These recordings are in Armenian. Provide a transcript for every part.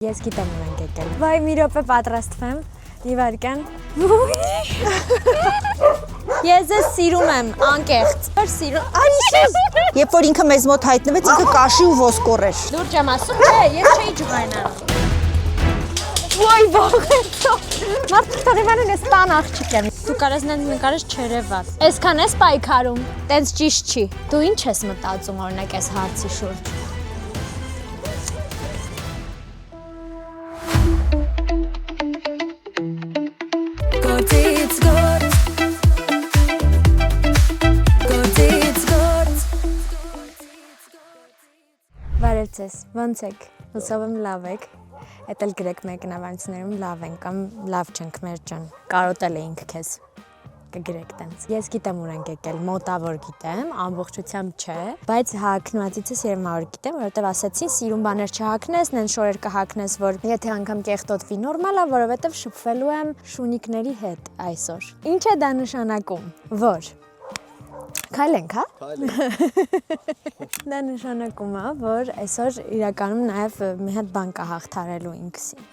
Ես գիտեմ ուր ենք եկել։ Վայ, մի րոպե պատրաստվեմ։ Իվարկան։ Ես ես սիրում եմ, անկեղծ։ Երբ որ ինքը մեզ մոտ հայտնվեց, ինքը կաշի ու ոսկոր էր։ Լուրջ եմ ասում, չէ, ես չէի ջղայնանում։ Ոյ, բաղեցո։ Մարդիկ թողիվանուն ես տան աղջիկ եմ։ Դու կարես նկարես չերևաս։ Այսքան ես պայքարում, տենց ճիշտ չի։ Դու ինչ ես մտածում օրինակ այս հարցի շուրջ։ Բարև ձեզ, ոնց եք, հուսով եմ լավ եք, էդ էլ գրեք մեկնաբանություններում լավ են կամ լավ չենք մեր ջան, կարոտել էինք քեզ, կգրեք տենց։ Ես գիտեմ ուր ենք եկել, մոտավոր գիտեմ, ամբողջությամբ չէ, բայց հագնվածիցս երևի գիտեմ, որովհետև ասացին սիրուն բաներ չհագնես, նեն շորեր կհագնես, որ եթե անգամ կեղտոտվի նորմալ է, որովհետև շփվելու եմ շունիկների հետ այսօր։ Ինչ է դա նշանակում, որ Քայլենք, հա? Դա նշանակում է, որ այսօր իրականում նաև մի հատ բան կա հաղթարելու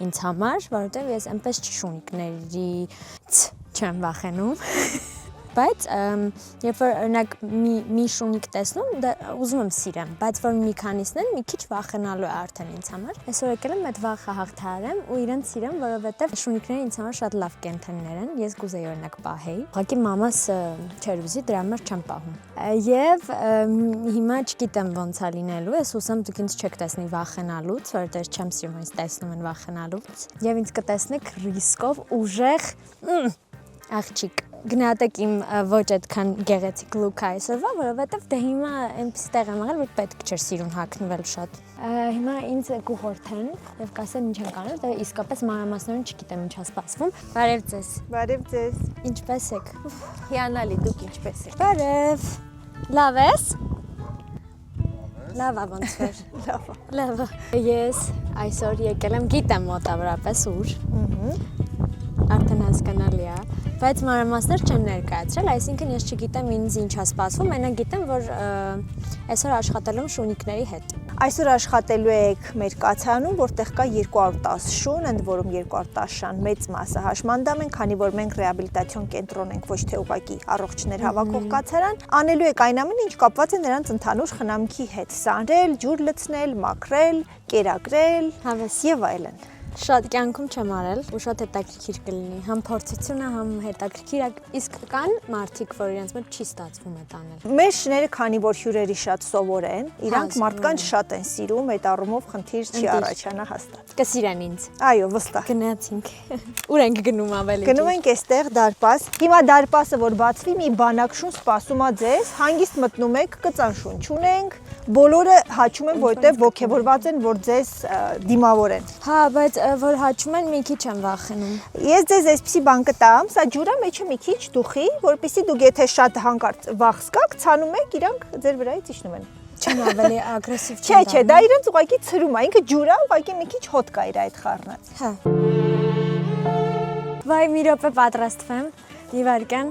ինձ համար, որովհետև ես այնպես շունիկներից չեմ վախենում, բայց երբ որ օրինակ մի շունիկ տեսնում, ուզում եմ սիրեմ, բայց որ մի քանիսն են մի քիչ վախենալու է արդեն ինձ համար։ Այսօր եկել եմ այդ վախը հաղթարեմ ու իրենց սիրեմ, որովհետև շունիկները ինձ համար շատ լավ կենդանիներ են, ես կուզեի օրինակ պահեի։ Ուղղակի մամաս չէր ուզի, դրա համար չեմ պահում։ Եվ հիմա չգիտեմ ոնց է լինելու, ես ուզում դուք ինձ չեք տեսնի վախենալուց, որովհետև չեմ սիրում ինձ տեսնում են վախենալուց։ Եվ ինձ կտեսնեք ռիսկով ուժեղ աղջիկ։ Գնահատեք իմ ոչ այդքան գեղեցիկ լուքը այսօրվա, որովհետև դե հիմա այնպես տեղ եմ եղել, որ պետք չէր սիրուն հագնվել շատ։ Հիմա ինձ կուղորթեն եւ կասեն ինչ ենք անում, դե իսկապես մանրամասներում չգիտեմ ինչա սպասվում։ Բարև ձեզ։ Բարև ձեզ։ Ինչպե՞ս եք։ Հիանալի, դուք ինչպե՞ս եք։ Բարև։ Լավ ես։ Լավ է ոնց որ։ Լավ է։ Ես այսօր եկել եմ, գիտեմ մոտավորապես ուր։ Արդեն հասկանալի է, բայց մանրամասներ չեմ ներկայացրել, այսինքն ես չգիտեմ ինձ ինչա սպասվում, մենակ գիտեմ, որ այսօր աշխատելու եմ շունիկների հետ։ Այսօր աշխատելու եք մեր կացարանում, որտեղ կա 210 շուն, ընդ որում 210 շան մեծ մասը հաշմանդամ են, քանի որ մենք ռեաբիլիտացիոն կենտրոն ենք, ոչ թե ուղղակի առողջներ հավաքող կացարան, անելու եք այն ամենը, ինչ կապված է նրանց ընդհանուր խնամքի հետ՝ սանրել, ջուր լցնել, մաքրել, կերակրել եւ այլն։ Շատ կյանքում չեմ արել ու շատ հետաքրքիր կլինի, համ փորձությունը, համ հետաքրքիր, իսկ կան մարդիկ, որ իրենց մոտ չի ստացվում այդ անել։ Մեր շները, քանի որ հյուրերի շատ սովոր են, իրանք մարդկանց շատ են սիրում, այդ առումով խնդիր չի առաջանա հաստատ։ Կսիրեն ինձ։ Այո, վստահ։ Գնացինք։ Ուր ենք գնում ավելի։ Գնում ենք այստեղ դարպաս։ Հիմա դարպասը որ բացվի, մի բանակ շուն սպասում է ձեզ, հանգիստ մտնում եք, կծան շուն չունենք, բոլորը հաչում են, որտեղ ողջավորված են, որ ձեզ դիմավոր են։ Հա, բայց որ հաչում են մի քիչ եմ վախենում։ Ես ձեզ այսպեսի բան կտամ, սա ջուրը մեջը մի քիչ դուխի, որպեսզի դուք եթե շատ հանկարծ վախ զգաք, ցանում եք, իրանք ձեր վրայից իջնում են։ Չեմ ավելի ագրեսիվ չեմ։ Չէ, դա իրենց ուղղակի ցրում է, ինքը ջուր է, ուղղակի մի քիչ հոտ կա իր այդ խառնած։ Հա։ Վայ, մի րոպե պատրաստվեմ, Իվարկան։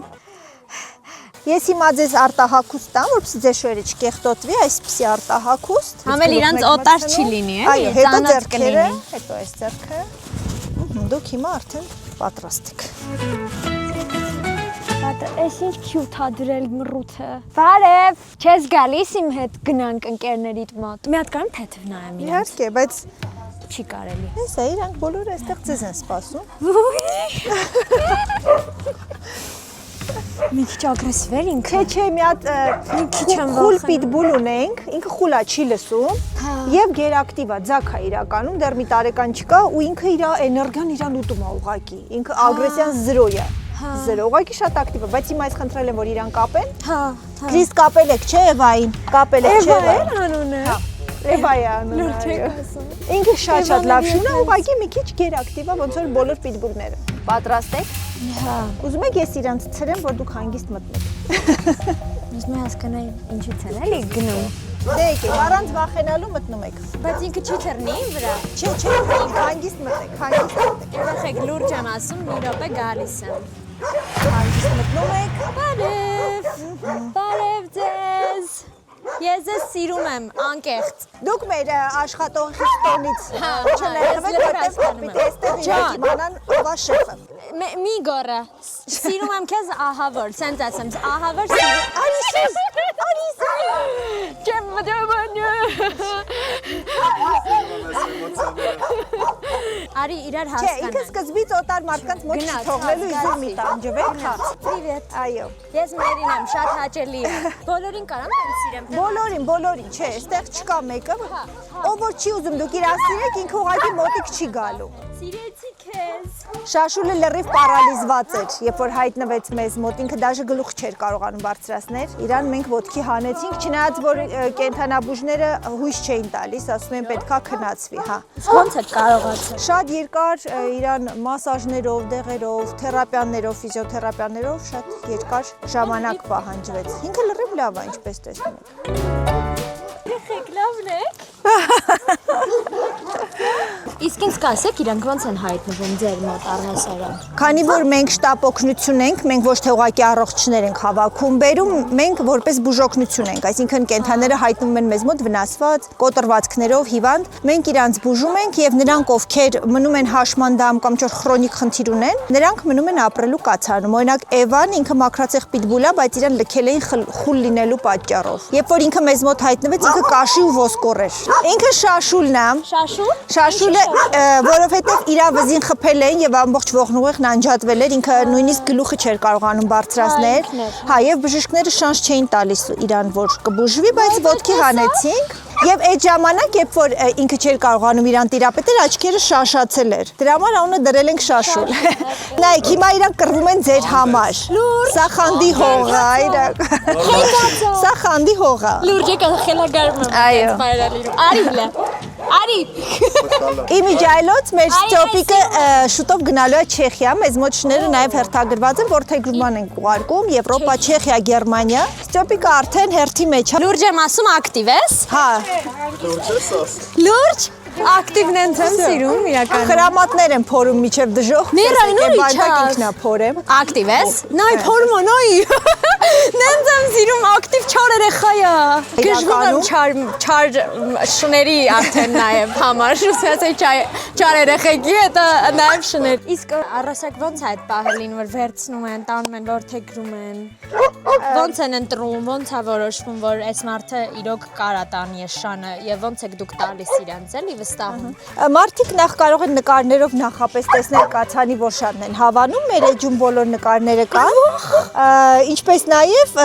Ես հիմա ձեզ արտահակուստ տամ, որպեսզի ձեր շորերը չկեղտոտվի, այսպեսի արտահակուստ։ Համել իրանց օտար չի լինի, այո, հետո ձեռքերը, հետո այս ձեռքը։ Դուք հիմա արդեն պատրաստ եք։ Այս ինչ քյուտ ա դրել մռութը։ Բարև, չես գալիս իմ հետ գնանք ընկերներիդ մոտ։ Մի հատ կարամ թեթև նայեմ իրենց։ Իհարկե, բայց չի կարելի։ Հեսա իրանք բոլորը այստեղ ձեզ են սպասում։ Մի քիչ ագրեսիվ էր ինքը։ Չէ, մի հատ խուլ պիտբուլ ունենք, ինքը խուլա չի լսում եւ գերակտիվ է, ձակ է իրականում, դեռ մի տարեկան չկա ու ինքը իր էներգիան իրան ուտում է ուղղակի, ինքը ագրեսիան 0 է։ 0, ուղղակի շատ ակտիվ է, բայց հիմա ես խնդրել եմ, որ իրան կապեն։ Հա։ Քրիս կապել եք, չէ, Էվային։ Կապել եք, չէ, Էվա է անունը։ Էվայի անունը։ Ինքը շատ լավ շուն է, ուղղակի մի քիչ գերակտիվ է, ոնց որ բոլոր պիտբուլները։ Պատրաստ եք։ Հա։ Ուզում եք ես իրանց ցրեմ, որ դուք հանգիստ մտնեք։ Ուզում եմ հասկանալ ինչից են էլի գնում։ Դե եկեք, առանց վախենալու մտնում եք։ Բայց ինքը չի թռնի իմ վրա։ Չէ, հանգիստ մտնեք, հանգիստ մտնեք։ Ուրախ լուրջ եմ ասում, մի րոպե գալիս եմ։ Հանգիստ մտնում եք։ Բարև։ Բարև ձեզ։ Ես ձեզ սիրում եմ, անկեղծ։ Դուք մեր աշխատողի տոնից չներվեք, որտեղ պիտի այստեղ իրենք իմանան ով է շեֆը։ Մի գոռա։ Սիրում եմ քեզ ահավոր, սենց ասեմ, ահավոր սիրում։ Արիս։ Չեմ մտավանյա։ Արի իրար Չէ, ինքը հասկանան։ սկզբից օտար մարդկանց մոտ չթողնելու իզուր մի տանջվեք, հա։ Պրիվետ։ Այո։ Ես Մերին եմ, շատ հաճելի է։ Բոլորին կարամ եմ սիրեմ։ Բոլորին, չէ, այստեղ չկա մեկը, ով որ չի ուզում դուք իրան սիրեք, ինքը ուղղակի մոտիկ չի գալու։ Սիրեցի քեզ։ Շաշուլը լրիվ պարալիզված էր, երբ որ հայտնվեց մեզ մոտ, ինքը դաժե գլուխ չէր կարողանում բարձրացնել։ Իրան մենք ոտքի հանեցինք, չնայած որ կենթանաբուժները հույս չէին տալիս, ասում են պետքա քնածվի, հա։ Ոնց է կարողացել։ Շատ երկար իրան մասաժներով, դեղերով, թերապիաներով, ֆիզիոթերապիաներով շատ երկար ժամանակ պահանջվեց։ Ինքը լրիվ լավ է, ինչպես տեսնում եք։ Եք լավն եք։ Իսկ ինձ կասեք, իրանք ոնց են հայտնվում ձեր մոտ առհասարակ։ Քանի որ մենք շտապ օգնություն ենք, մենք ոչ թե ուղղակի առողջներ ենք հավաքում, բերում, մենք որպես բուժօգնություն ենք, այսինքն կենդանները հայտնվում են մեզ մոտ վնասված, կոտրվածքներով, հիվանդ, մենք իրանց բուժում ենք եւ նրանք, ովքեր մնում են հաշմանդամ կամ ինչ-որ քրոնիկ խնդիր ունեն, նրանք մնում են ապրելու կացարանում։ Օրինակ Էվան ինքը մաքրացեղ պիտբուլ է, բայց իրան լքել էին խուլ լինելու պատճառով։ Երբ որ ինքը մեզ մոտ հայտնվեց, ինքը կաշի ու ոսկոր էր։ Ինքը Շաշուլն է։ Շաշուլ։ Շաշուլը, որովհետև իր վզին խփել էին եւ ամբողջ ողնուղեղն անջատվել էր, ինքը նույնիսկ գլուխը չէր կարողանում բարձրացնել։ Հա, եւ բժիշկները շանս չէին տալիս իրան, որ կբուժվի, բայց ոտքի հանեցինք։ Եվ այդ ժամանակ, երբ որ ինքը չէր կարողանում իրան տիրապետել, աչքերը շաշացել էր։ Դրա համար անունը դրել ենք Շաշուլ։ Նայեք, հիմա իրանք կռվում են ձեր համար։ Սա խանդի հող է, իրակ։ Սա խանդի հող է։ Լուրջ եկա խելագարում եմ։ Այո։ Արիլա։ Արի։ Իմիջայլոց մեր Ստյոպիկը շուտով գնալու է Չեխիա, մեզ մոտ շները նաև հերթագրված են, որթեգրման ենք ուղարկում, Եվրոպա, Չեխիա, Գերմանիա։ Ստյոպիկը արդեն հերթի մեջ է։ Լուրջ եմ ասում, ակտիվ ես։ Հա, Լուրջ։ Ակտիվն եմ սիրում իրականում։ խրամատներ են փորում միջև դժոխք, բանտակ ինքնա փորեմ։ Ակտիվ ես։ Նայ փորում նայ։ Նենց եմ սիրում ակտիվ չար երեխա է։ Գժվում եմ չար շների արդեն նաև համար։ Ուսացի չար երեխեքի հետ նաև շներ։ Իսկ առասակ ոնց է այդ պահելին, որ վերցնում են, տանում են, որդեգրում են։ Ոնց են ընտրում, ոնց է որոշվում, որ այս մարդը իրոք կարա տանի այս շանը եւ ոնց եք դուք տալիս իրանց էլի վստահում։ Մարդիկ նախ կարող են նկարներով նախապես տեսնել կացանի, որ շանն են հավանում, մեր էջում բոլոր նկարները կան, ինչպես նաև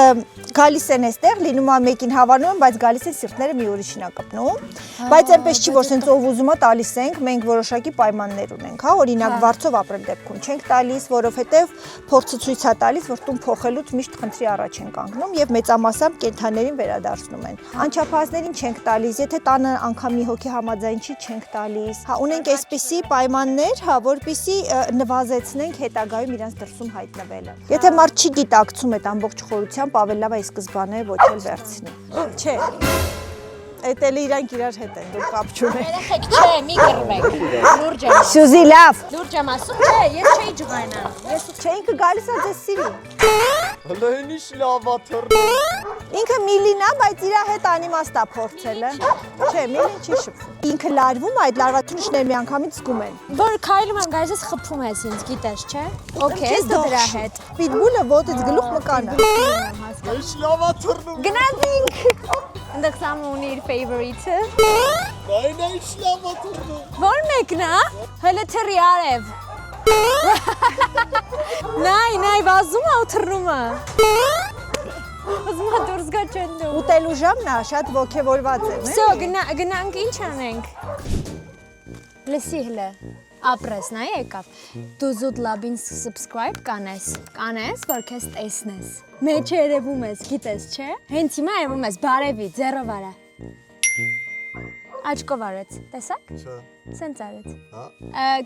գալիս են այստեղ, լինում է մեկին հավանում են, բայց գալիս են սիրտները մի ուրիշին է կպնում, բայց այնպես չի, որ սենց ով ուզում է տալիս ենք, մենք որոշակի պայմաններ ունենք, հա, օրինակ վարձով ապրել դեպքում չենք տալիս, որովհետև փորձը ցույց է տալիս, որ տուն փոխելուց միշտ խնդրի առաջ են կանգնում եւ մեծամասամբ կենդաներին վերադարձնում են։ Անչափահասներին չենք տալիս, եթե տանը անգամ մի հոգի համաձայն չի, չենք տալիս։ Հա, ունենք այսպիսի պայմաններ, հա, որպեսզի նվազեցնենք հետագայում իրանց դրսում հայտնվելը։ Եթե մարդ չի գիտակցում այդ ամբողջ խորությամբ, ավելի լավ է սկզբանե ոչ էլ վերցնի։ Չէ։ Այդ էլի իրանք իրար հետ են, դուք կապ չունեք։ Երեխեք, չէ, մի կռվեք։ Լուրջ եմ։ Սյուզի լավ։ Լուրջ եմ ասում, չէ, ես չէի ջղայնանում։ Ես չէ, ինքը գալիս է ձեզ սիրի։ Հլոյնի շլավա թռնում։ Ինքը Միլին է, բայց իր հետ անիմաստ է փորձել է։ Չէ, Միլին չի շփվում։ Ինքը լարվում է, այդ լարվածությունը շներ մի անգամից զգում են։ Որ քայլում եմ, գայս ես խփում ես ինձ, գիտես, չէ։ Okay, ես դրա հետ։ Պիտբուլը ոտից գլուխ մկանա։ Շլավա թռնում։ Գնացինք։ Այնտեղ սամը ունի իր favorite-ը։ Նայ շլավա թռնում։ Որ մեկն է։ Հələ թռի արև։ Նայ, վազում է ու թռնում է։ Ուզում է դուրս գա չնդու։ Ուտելու ժամն է, շատ ոգևորված է, Всё, գնանք ինչ անենք։ Լսի հլը։ Ապրես, նայ եկավ։ Դու զուտ լաբին subscribe կանես, որ քեզ տեսնես։ Մեջ երևում ես, գիտես, չէ։ Հենց հիմա երևում ես, բարևի, ձեռով արա։ Աչքով արեց, տեսակ։ Չէ։ Սենց արեց։ Հա։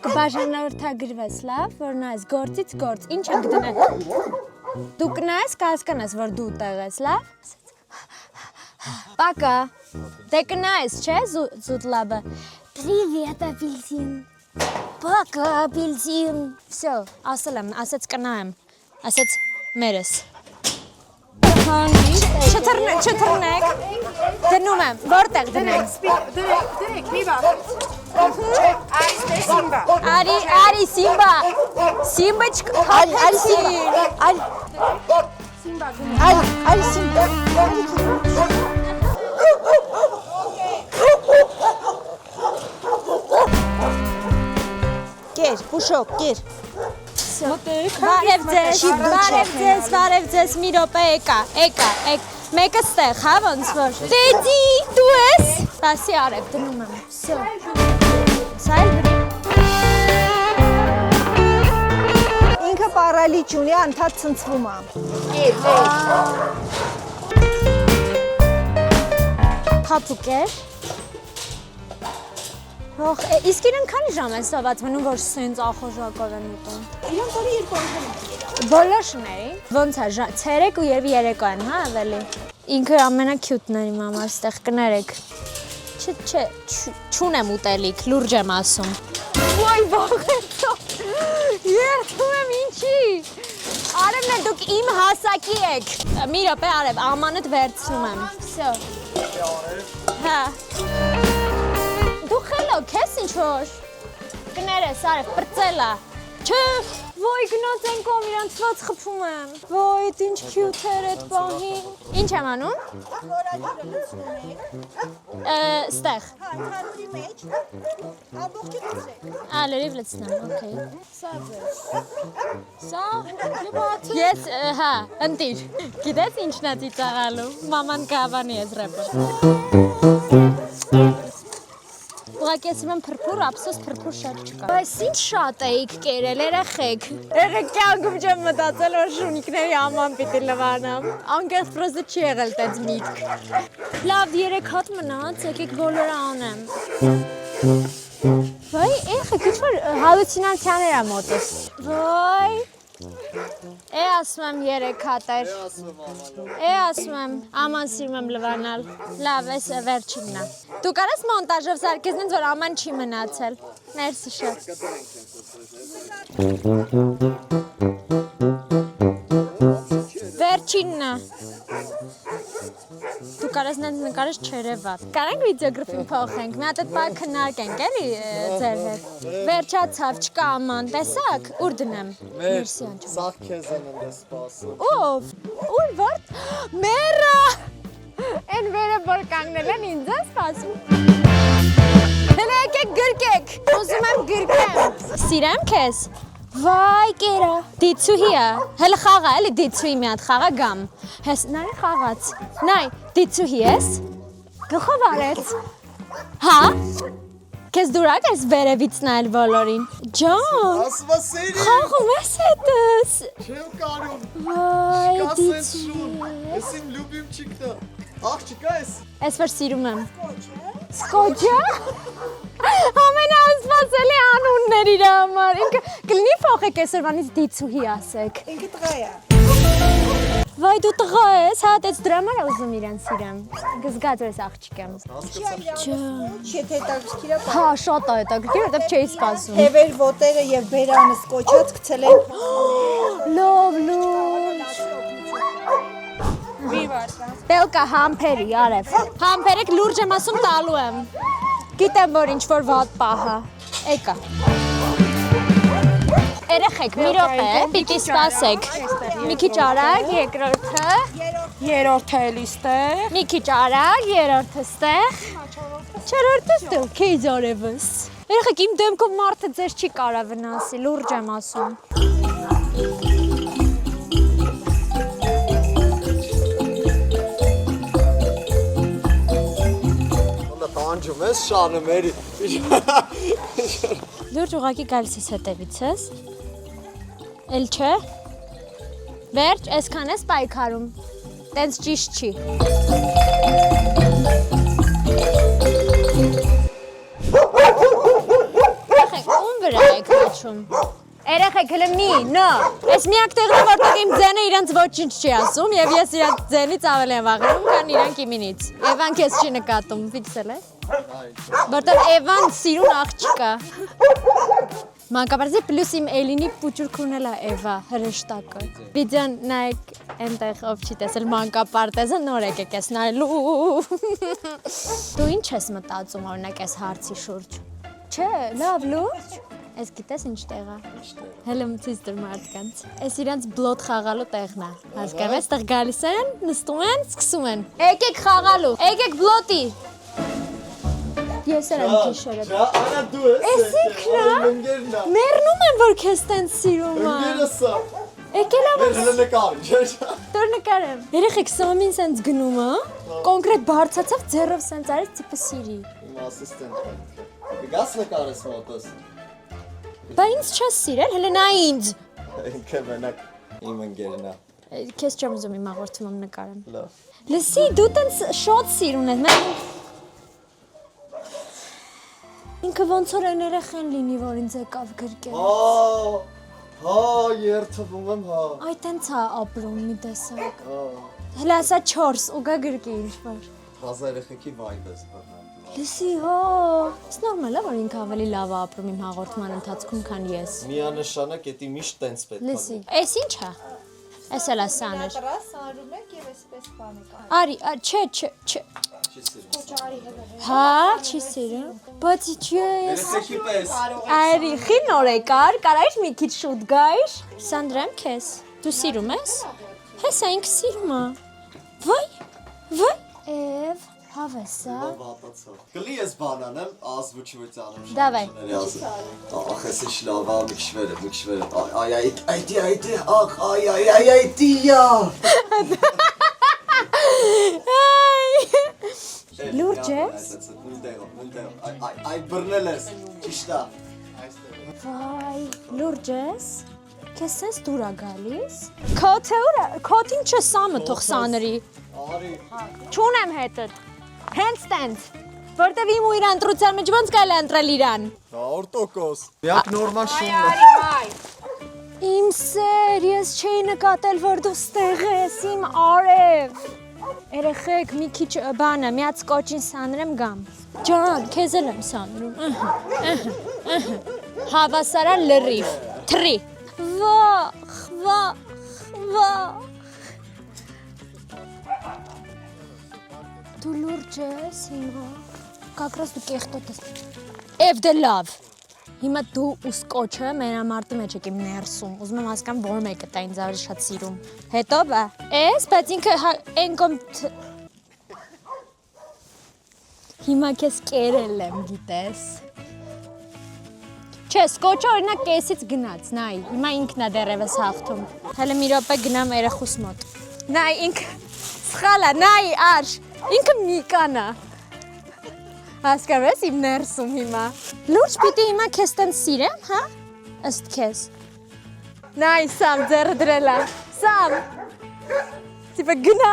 Կբաժանորդագրվես, լավ, որ նայես գործից գործ, ինչ ենք դնել։ Դու կնայես, կհասկանաս, որ դու տեղ ես, լավ։ Пока։ Դե կնայես, չէ, զուտ լաբը։ Привет, апельсин։ Пока, апельсин։ Всё, ասել եմ, ասեց կնայեմ, ասեց մերս։ Չթռնեք։ Դնում եմ, որտեղ դնենք։ Դրեք, մի բան։ Այստեղ Սիմբա։ Արի Սիմբա։ Սիմբա չքաթեցին։ Սիմբա գնա։ Այ Սիմբա։ Կեր, հուշոք, կեր։ Բարև ձեզ, մի րոպե եկա։ Մեկը ստեղ, հա ոնց որ։ Տեդի, դու ես։ Տասի արև, դնում եմ։ Всё։ Սայլ Ինքը պարալիչ ունի, անդադ ցնցվում է։ Փափուկ էր։ Ող, իսկ իրեն քանի ժամ է սոված մնում, որ սենց ախոժակով են ուտում։ Իրան բարի 2 ժամ։ Բոլորշների։ Ոնց է, ցերեկ ու եւ երեկո են, հա, ավելի։ Ինքը ամենակյուտն է իմ համար, ստեղ կներեք։ Չունեմ ուտելիք, լուրջ եմ ասում։ Ոայ բաղեցո։ Երթում եմ ինչի։ Արևն է դուք իմ հասակի եք։ Մի րոպե արև, ամանդ վերցնում եմ։ Всё։ Հա։ Դու խելոք ես ինչ որ։ Կներես արև, պրծելա։ Չէ, ոյ գնաց են կոմ իրանց ված խփում եմ։ Ոյ, ինչ քյուտ էր այդ պահին։ Ինչ եմ անում։ Ստեղ։ Հա, թատրի մեջ։ Ամբողջը դրեք։ Լրիվ լցնեմ, օքեյ։ Սա լիբաթ։ Ես, հա, ընտիր։ Գիտես ինչն է ծիծաղալու։ Մաման կհավանի ես ռեպը։ Ուղղակի ասում եմ փրփուր, ափսոս փրփուր շատ չկա։ Բայց ինչ շատ էիք կերել երեխեք։ Երեխեք կյանքում չեմ մտածել, որ շունիկների աման պիտի լվանամ։ Անկեղծ պրոստը չի եղել տենց միտք։ Լավ, 3 հատ մնաց, եկեք բոլորը անեմ։ Վայ, երեխեք, ինչ որ հալուցինացիաներ է մոտս։ Վայ։ ասում եմ 3 հատ էր։ ասում եմ, աման սիրում եմ լվանալ։ Լավ, էս վերջինն է։ Դու կարես մոնտաժով սարքես նենց, որ աման չի մնացել։ Մերսի շատ։ Վերջինն է։ Դու կարես նենց նկարես չերևատ։ Կարանք վիդեոգրաֆին փոխենք, մի հատ այդ բա քննարկենք, էլի ձեր հետ։ Վերջացավ, չկա աման, տեսակ, ուր դնեմ։ Մերսի անջան։ Սաղ քեզ են ընդ սպասում։ Ով, ուր վարդ, մերը, են վերը որ կանգնել են ինձ է սպասում։ Հելը եկեք գրկեք, ուզում եմ գրկեմ։ Սիրեմ քեզ, վայ կերա, դիցուհի է, հելը խաղա էլի դիցուհի մի հատ խաղա գամ, հես նայ խաղաց, նայ դիցուհի ես, գլխով արեց, հա, քեզ դուրակ ես վերևից նայել բոլորին, ջան, Ասվա սերի։ խաղում ես հետս, Չեմ կարում։ վայ Կասես շուն։ դիցուհի, Ես իմ լուբիմ չիկնա։ Աղջիկա ես։ ես որ սիրում եմ, Սկոչը, ամենաանսպասելի անուններ իր համար, ինքը կլինի փոխեք այսօրվանից դիցուհի ասեք, Ինքը տղա է։ վայ դու տղա ես, հա դեց դրա համար ուզում իրեն սիրեմ, գզգած ես աղջիկ եմ, Չէ թե հետաքրքիր է։ հա շատ է հետաքրքիր, որտեվ չէի սպասում, Թևեր, ոտերը եւ բերանը սկոչած գցել են։ լով լուջ, Տելկա համբերի արև, համբերեք լուրջ եմ ասում տալու եմ, գիտեմ որ ինչ որ վատ պահա, էկա, երեխեք մի րոպե, պիտի սպասեք, մի քիչ արագ, երկրորդը, Երորդը էլի ստեղ։ մի քիչ արագ, երրորդը ստեղ, չորրորդը ստեղ, քեզ արևս, երեխեք իմ դեմքով մարդը ձեզ չի կարա վնասի, լուրջ եմ ասում, Տանջում ես շանը մերի։ լուրջ ուղակի գալիս ես հետևից ես, էլ չէ, վերջ, այսքան ես պայքարում, տենց ճիշտ չի։ Երեխեք, ում վրա եք հաչում։ Երեխեք, հլը մի, նո, ես միակ տեղն եմ, որտեղ իմ ձենը իրանց ոչինչ չի ասում և ես իրանց ձենից ավել եմ վաղենում, կան իրանք իմինից։ Էվան կեզ չի նկատում, վիքսել ես։ Որտեղ Էվան սիրուն աղջիկ է։ Մանկապարտեզի պլյուս իմ Էլինի պուճուրքն էլ է Էվա հրեշտակը։ Վիդեոն նայեք այնտեղ ով չի տեսել մանկապարտեզը նոր եկեք ես նայելու։ Դու ինչ ես մտածում օրինակ այս հարցի շուրջ։ Չէ, լավ լուրջ։ Այս գիտես ինչ տեղ է։ Հələ մտից դր մարդկանց։ Այս իրանց բլոտ խաղալու տեղն է։ Հասկանում ես, այդտեղ գալիս են, նստում են, սկսում են։ Եկեք խաղալու, եկեք բլոտի։ Ես եմ գիշերը։ Արա դու ես։ Էսիկնա։ Ընկերնա։ Մեռնում են որ քեզ տենց սիրում են։ Ընկերսա։ Եկել եմ։ Հələ նկար, չէ՞։ Դուր նկարեմ։ Երեխեք սամին սենց գնում է։ Կոնկրետ բարձացավ ձեռով սենց արեց տիպը սիրի։ Իմ ասիստենտն է։ Գաս նկարես մոտս։ Բա ինձ չես սիրել, հələ նա ինձ։ Ինքը մենակ իմ ընկերն է։ Քեզ չեմ ուզում իմ հաղորդումում նկարեմ։ Լավ։ Լսի, դու տենց շատ սիրուն ես։ Ինքը ոնց որ այն երեխեն լինի, որ ինձ եկավ գրկել։ Հա, երթվում եմ, հա։ Այ տենց է ապրում մի տեսակ։ Հələ ասա 4 ու գա գրկի ինչ-որ։ Հազա երեխեքի վայբ ես բռնում։ Լսի, հո, ես նորմալ է, որ ինքը ավելի լավ է ապրում իմ հաղորդման ընթացքում, քան ես։ Միանշանակ էդի միշտ տենց պետք է։ Լսի, էս ինչ է։ Էս էլ է սաներ։ Դրա սարում եք եւ այսպես բան եք։ Արի, չէ։ Հա, չի սիրում։ Բայց ես։ Երեխեքի պես։ Արի, խի նոր եկար, կարայր մի քիչ շուտ գայր։ Սանդրամ քեզ։ Դու սիրում ես։ Հեսա ինքը սիրում է։ Վայ։ Եվ հավեսա։ Կլի ես բանանեմ, ազվուչույց անեմ։ Դավայ։ Ախ, ես ինչ լավ է, մի քիչ վեր։ Այ, դիա։ Լուրջ ես։ Այ բռնել ես, ճիշտ է։ Վայ, լուրջ ես։ Քեզ սենց դուր է գալիս։ Քոթը ուր է։ Քոթին չսամը թող սաների։ Արի։ Չունեմ հետդ։ Հենց տենց։ Որտեվ իմ ու իր ընտրության մեջ ոնց կարելի է ընտրել իրան։ 100%։ Միակ նորմալ շունն է։ Իմ սեր, ես չէի նկատել, որ դու ստեղ ես, իմ արև։ Երեխեք, մի քիչ բանը, միած կոճին սանրեմ գամ։ Ջան, քեզ էլ եմ սանրում։ Հավասարան լրիվ, թրի։ Վախ։ Դու լուրջ ես հիմա։ Կակրաս դու կեղտոտ ես։ Եվ դե լավ։ Հիմա դու ու սկոչը մենամարտի մեջ եք իմ ներսում, ուզում եմ հասկամ, որ մեկը տա ինձ ավելի շատ սիրում։ Հետո բա, ես, բայց ինքը են կոմ հիմա քեզ կերել եմ, գիտես։ Չէ, սկոչը օրինակ կեսից գնաց, նայ, հիմա ինքն է դեռևս հաղթում։ Հələ մի րոպե գնամ երեխուս մոտ։ Նայ, ինքը սխալ է, նայ, արշ, ինքը միկան է։ Հասկանում ես իմ ներսում հիմա։ Լուրջ պիտի հիմա քեզ տենց սիրեմ, հա? Ըստ քեզ։ Նայ, Սամ, ձեռը դրել է։ Սամ։ Տիպը գնա։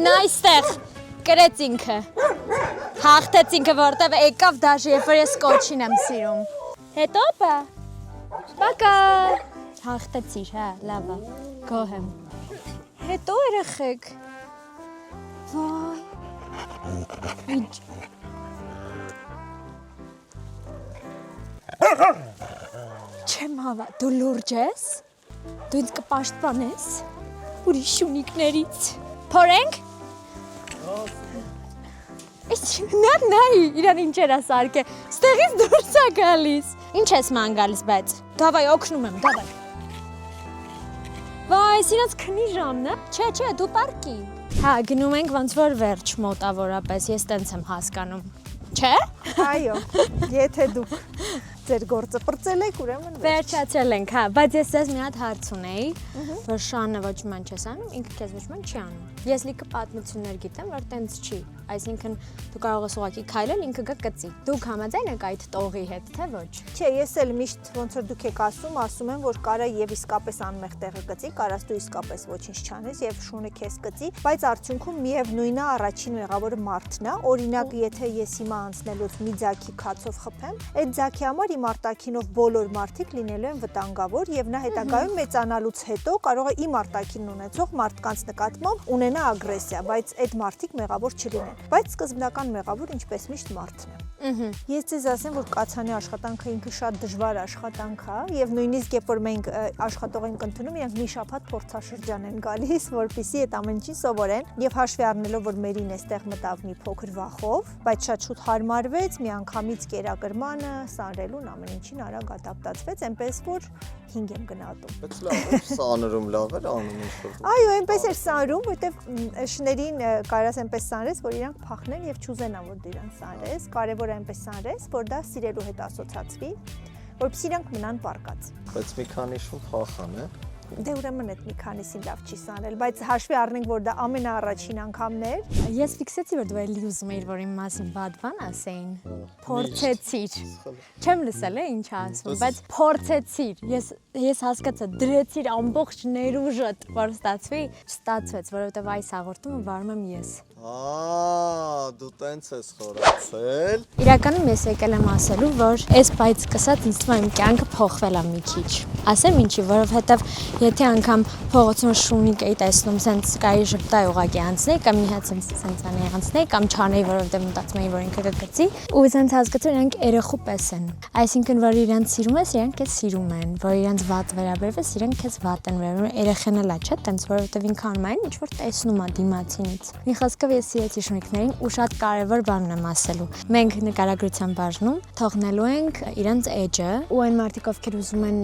Նայ, ստեղ։ Կրեց ինքը։ Հաղթեց ինքը, որտև եկավ դաժ, երբ որ ես կոչին եմ սիրում։ Հետո բա։ Պակա։ Հաղթեցիր, հա, լավ է։ Գոհ եմ։ Հետո երեխեք։ Վայ, ինչ։ Չեմ հավա, դու լուրջ ես, դու ինձ կպաշտպանես, ուրիշ շունիկներից, փորենք, նայ, իրան ինչեր ես արկե, ստեղից դուրս է գալիս, ինչ ես ման գալիս բայց, դավայ օգնում եմ, դավայ, վայ, սիրած քնի ժամն է, չէ, դու պարկի, հա, գնում ենք ոնց որ վերջ մոտավորապես, ես տենց եմ հասկանում, չէ? Այո, եթե դուք ձեր գործը պրծել եք, ուրեմն Վերջացել ենք, հա, բայց ես ձեզ մի հատ հարց ունեի, որ Շանը ոչ ման չես անում, ինքը քեզ ոչ ման չի անում։ Ես լիքը պատմություններ գիտեմ, որ տենց չի, այսինքն դու կարող ես ուղղակի քայլել, ինքը գա կծի։ Դուք համաձայն եք այդ տողի հետ, թե ոչ։ Չէ, ես էլ միշտ ոնց որ դուք եք ասում եմ, որ կարա եւ իսկապես անմեղ տեղը կծի, կարաս դու իսկապես ոչինչ չանես եւ շունը քեզ կծի, բայց արդյունքում միևնույնն է առաջին մեղավորը մարդն է։ Օրինակ, եթե ես հիմա անցնելուց մի ձաքի քացով խփեմ, այդ ձաքի համար իմ իմ արտաքինով բոլոր մարդիկ լինելու են վտանգավոր եւ նա հետագայում մեծանալուց հետո կարող է իմ արտաքինն ունեցող մարդկանց նկատմամբ ունենա ագրեսիա, բայց այդ մարդիկ մեղավոր չլինեն։ Բայց սկզբնական մեղավոր ինչպես միշտ մարդն է։ Ես ձեզ ասեմ, որ կացանի աշխատանքը ինքը շատ դժվար աշխատանք է եւ նույնիսկ երբ որ մենք աշխատող ենք ընդունում, իրանք մի շաբաթ փորձաշրջան են գալիս, որպեսզի այդ ամեն ինչին սովորեն եւ հաշվի առնելով, որ մերին էստեղ մտավ մի փոքր վախով, բայց շատ շուտ հարմարվեց, մի անգամից կերակրմանը, սանրելուն ամեն ինչին արագ ադապտացվեց, այնպես որ 5 եմ գնահատում։ Բայց լավ է, սանրում լավ էր անում ինչ-որ։ Այո, այնպես էր սանրում, որտեվ շներին կարաս այնպես սանրես, որ իրանք փախնեն եւ չուզենան, որ դու իրան սանրես, կարեւոր է այնպես սանրես, որ դա սիրելու հետ ասոցացվի, որպեսզի իրանք մնան պարկած։ Բայց մի քանի շուն փախան է։ Դե ուրեմն այդ մի քանիսին լավ չի սանրել, բայց հաշվի առնենք, որ դա ամենաառաջին անգամն էր։ Ես ֆիքսեցի, որ դու էլի ուզում էիր, որ իմ մասին բադ բան ասեին։ Փորձեցիր։ Չեմ լսել է ինչ ասում, բայց փորձեցիր։ Ես հասկացա, դրեցիր ամբողջ ներուժդ, որ ստացվի, չստացվեց, որովհետև այս հաղորդումը վարում եմ ես։ Դու տենց ես խորացել։ Իրականում ես եկել եմ ասելու, որ այս բայց սկսած ինձ թվում է իմ կյանքը փոխվել է մի քիչ։ Ասեմ ինչի, որովհետև եթե անգամ փողոցում շունիկ էի տեսնում, սենց կարի ժպտայ ուղակի անցնեի կամ մի հատ սենց անի անցնեի կամ չանեի, որովհետև մտածում էի, որ ինքը կգծի, ու սենց հասկացա իրանք երեխու պես են։ Այսինքն, որ իրանք սիրում ես, իրանք քեզ սիրում են, որ իրանք վատ վերաբերվես, իրանք քեզ վատ են վերաբերվում։ Երեխեն էլ է, չէ՞, տենց, որովհետև ինքը անում է ինչ որ տեսնում է դիմացինից։ Մի խոսքով ես սիրեցի շունիկներին ու շատ կարևոր բան եմ ասելու։ Մենք նկարագրության բաժնում թողնելու ենք իրանց էջը ու այն մարդիկ, ովքեր ուզում են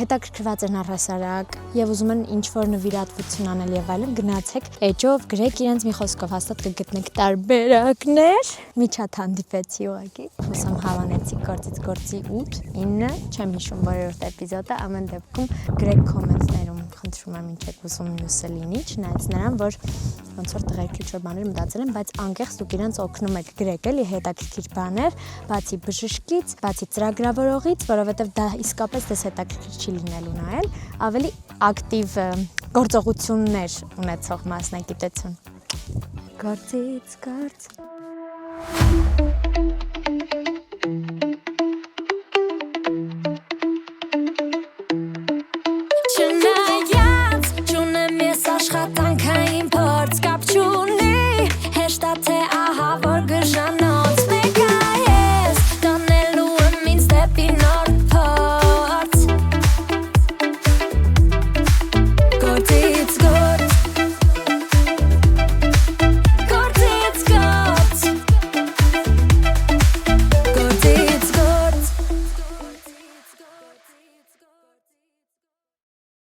հետաքրքրված են առհասարակ եւ ուզում են ինչ-որ նվիրատվություն անել եւ այլն, գնացեք էջով, գրեք իրանց մի խոսքով հաստատ կգտնեք տարբերակներ։ Մի չաթ հանդիպեցի ուղղակի։ Հուսամ հավանեցի գործից գործի 8, 9, չեմ հիշում որերորդ էպիզոդը, ամեն դեպքում գրեք կոմենտներում, խնդրում եմ ինչ եք ուզում մյուսը լինի, չնայած նրան, որ ոնց որ տղերք ինչ-որ բաներ մտածել են, բայց անկեղծ դուք իրանց օգնում եք գրեք էլի հետաքրքիր բաներ, բացի բժշկից, բացի ծրագրավորողից, որովհետև դա իսկապես դες հետաքրքիր չի լինելու նայել, ավելի ակտիվ գործողություններ ունեցող մասնագիտություն։ Գործից գործ